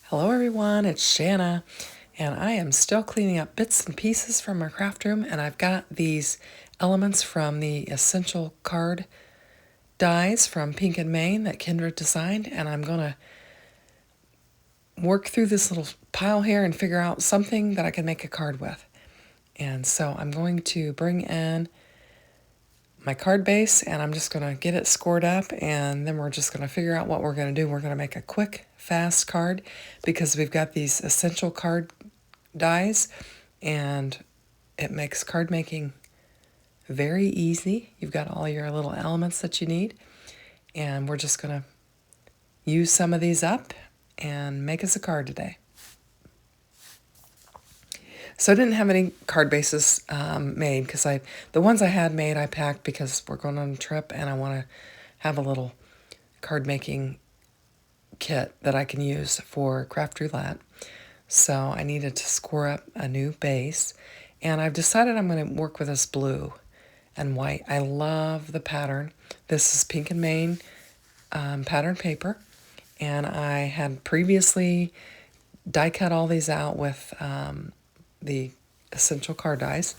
Hello everyone, it's Shanna, and I am still cleaning up bits and pieces from our craft room, and I've got these elements from the Essential Card dies from Pink and Maine that Kendra designed, and I'm going to work through this little pile here and figure out something that I can make a card with. And so I'm going to bring in my card base, and I'm just going to get it scored up, and then we're just going to figure out what we're going to do. We're going to make a quick, fast card because we've got these Essential Card dies, and it makes card making very easy. You've got all your little elements that you need, and we're just going to use some of these up and make us a card today. So I didn't have any card bases made because the ones I had made I packed because we're going on a trip and I want to have a little card making kit that I can use for craft roulette. So I needed to score up a new base, and I've decided I'm going to work with this blue and white. I love the pattern. This is Pink and Maine pattern paper, and I had previously die cut all these out with the Essential Card dies,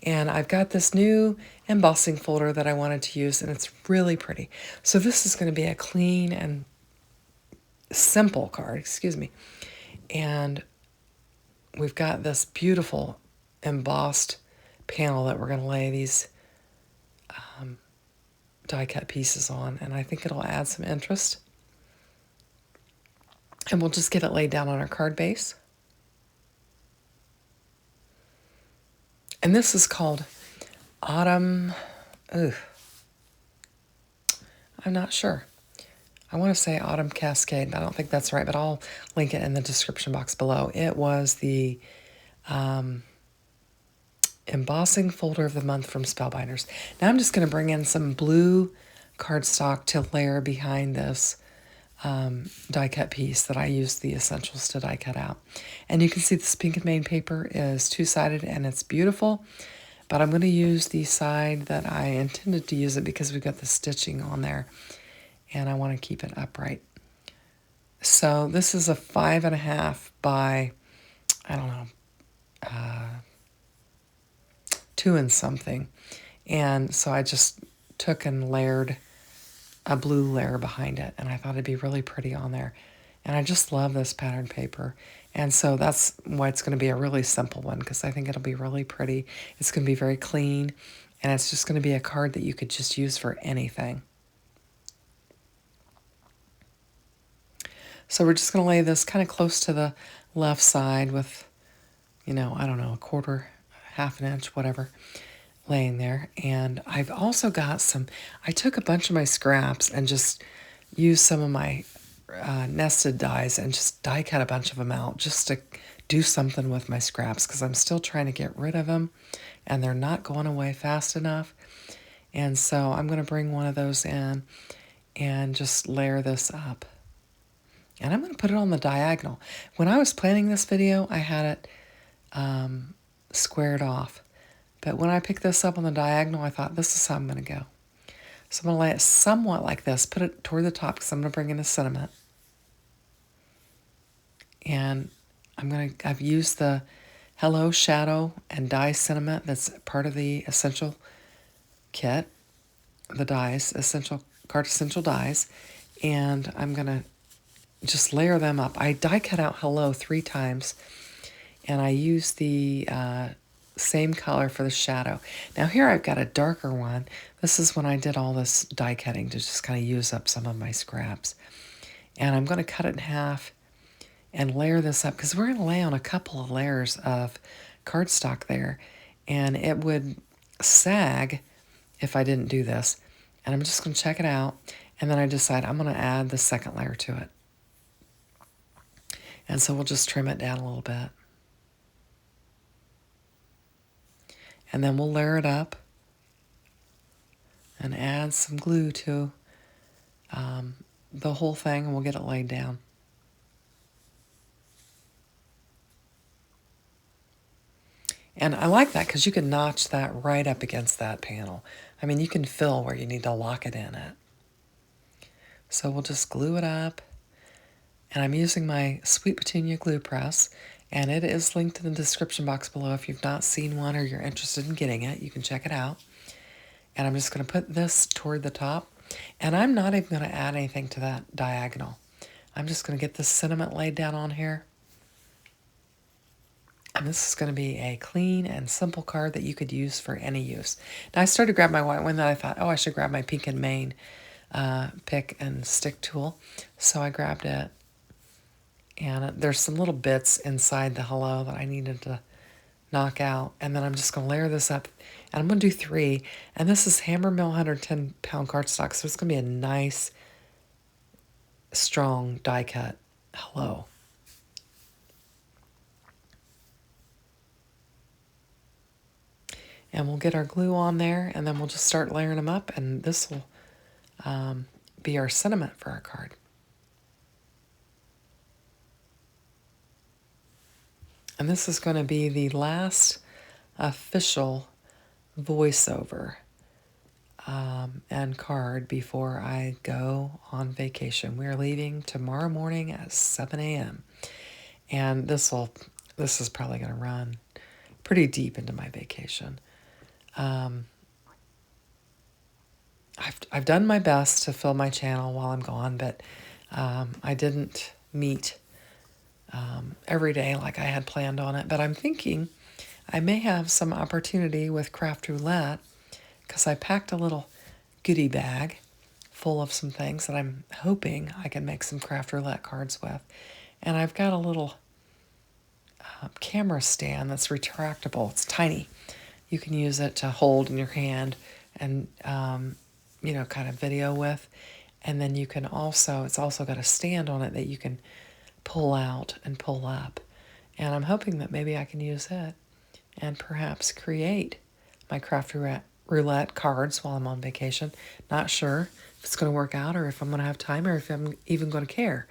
and I've got this new embossing folder that I wanted to use, and it's really pretty. So this is going to be a clean and simple card, and we've got this beautiful embossed panel that we're going to lay these die cut pieces on, and I think it'll add some interest. And we'll just get it laid down on our card base. And this is called Autumn. I'm not sure. I want to say Autumn Cascade. I don't think that's right, but I'll link it in the description box below. It was the embossing folder of the month from Spellbinders. Now I'm just going to bring in some blue cardstock to layer behind this die cut piece that I used the essentials to die cut out. And you can see this Pink and Maine paper is two-sided and it's beautiful, but I'm going to use the side that I intended to use it because we've got the stitching on there and I want to keep it upright. So this is a 5.5 by, I don't know, 2 and something. And so I just took and layered a blue layer behind it, and I thought it'd be really pretty on there. And I just love this pattern paper. And so that's why it's going to be a really simple one, because I think it'll be really pretty. It's going to be very clean, and it's just going to be a card that you could just use for anything. So we're just going to lay this kind of close to the left side with, I don't know, a quarter, half an inch, whatever, laying there. And I've also got I took a bunch of my scraps and just used some of my nested dies and just die cut a bunch of them out just to do something with my scraps because I'm still trying to get rid of them and they're not going away fast enough. And so I'm going to bring one of those in and just layer this up. And I'm going to put it on the diagonal. When I was planning this video, I had it squared off. But when I picked this up on the diagonal, I thought, this is how I'm going to go. So I'm going to lay it somewhat like this, put it toward the top because I'm going to bring in a sentiment. And I've used the Hello Shadow and Die Sentiment that's part of the Essential Kit, the dies, Card Essential dies. And I'm going to just layer them up. I die cut out Hello 3 times, and I use the same color for the shadow. Now here I've got a darker one. This is when I did all this die cutting to just kind of use up some of my scraps. And I'm going to cut it in half and layer this up because we're going to lay on a couple of layers of cardstock there, and it would sag if I didn't do this. And I'm just going to check it out, and then I decide I'm going to add the second layer to it. And so we'll just trim it down a little bit. And then we'll layer it up and add some glue to the whole thing, and we'll get it laid down. And I like that because you can notch that right up against that panel. I mean, you can fill where you need to lock it in at. So we'll just glue it up. And I'm using my Sweet Petunia glue press, and it is linked in the description box below. If you've not seen one or you're interested in getting it, you can check it out. And I'm just going to put this toward the top. And I'm not even going to add anything to that diagonal. I'm just going to get this sentiment laid down on here. And this is going to be a clean and simple card that you could use for any use. Now I started to grab my white one, then I thought, oh, I should grab my pink and main pick and stick tool. So I grabbed it. And there's some little bits inside the hello that I needed to knock out. And then I'm just going to layer this up. And I'm going to do 3. And this is Hammer Mill 110-pound cardstock. So it's going to be a nice, strong die cut hello. And we'll get our glue on there. And then we'll just start layering them up. And this will be our sentiment for our card. And this is going to be the last official voiceover and card before I go on vacation. We are leaving tomorrow morning at 7 a.m. And this is probably going to run pretty deep into my vacation. I've done my best to fill my channel while I'm gone, but I didn't meet every day like I had planned on it. But I'm thinking I may have some opportunity with Craft Roulette because I packed a little goodie bag full of some things that I'm hoping I can make some Craft Roulette cards with. And I've got a little camera stand that's retractable. It's tiny. You can use it to hold in your hand and, kind of video with. And then you can it's also got a stand on it that you can pull out and pull up. And I'm hoping that maybe I can use it and perhaps create my Craft Roulette cards while I'm on vacation. Not sure if it's going to work out or if I'm going to have time or if I'm even going to care.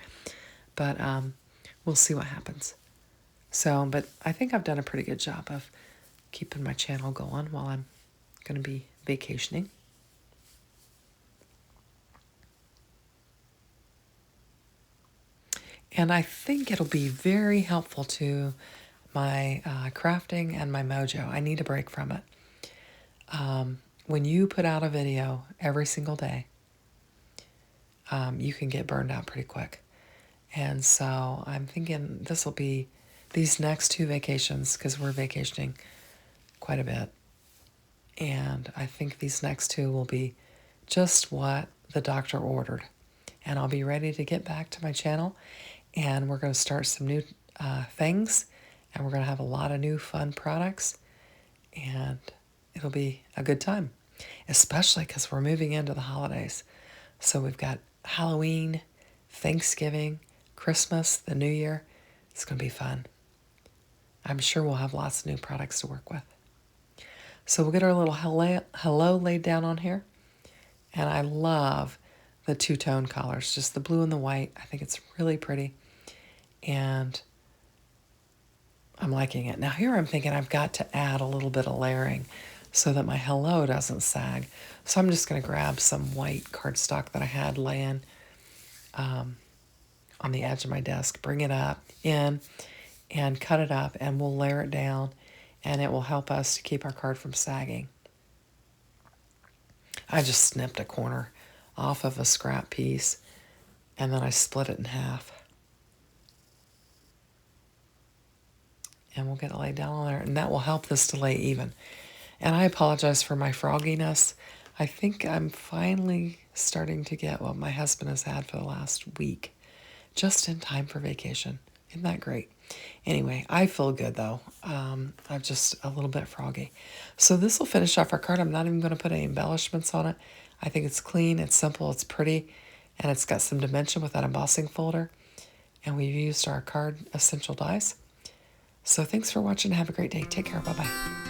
But we'll see what happens. But I think I've done a pretty good job of keeping my channel going while I'm going to be vacationing. And I think it'll be very helpful to my crafting and my mojo. I need a break from it. When you put out a video every single day, you can get burned out pretty quick. And so I'm thinking this will be these next 2 vacations, because we're vacationing quite a bit. And I think these next 2 will be just what the doctor ordered. And I'll be ready to get back to my channel. And we're going to start some new things. And we're going to have a lot of new fun products. And it'll be a good time. Especially because we're moving into the holidays. So we've got Halloween, Thanksgiving, Christmas, the New Year. It's going to be fun. I'm sure we'll have lots of new products to work with. So we'll get our little hello laid down on here. And I love the 2-tone colors, just the blue and the white. I think it's really pretty. And I'm liking it. Now here I'm thinking I've got to add a little bit of layering so that my hello doesn't sag. So I'm just going to grab some white cardstock that I had laying on the edge of my desk, bring it up in and cut it up, and we'll layer it down, and it will help us to keep our card from sagging. I just snipped a corner off of a scrap piece, and then I split it in half. And we'll get it laid down on there, and that will help this to lay even. And I apologize for my frogginess. I think I'm finally starting to get what my husband has had for the last week, just in time for vacation. Isn't that great? Anyway, I feel good though. I'm just a little bit froggy. So this will finish off our card. I'm not even going to put any embellishments on it. I think it's clean, it's simple, it's pretty, and it's got some dimension with that embossing folder. And we've used our card essential dies. So thanks for watching. Have a great day. Take care. Bye-bye.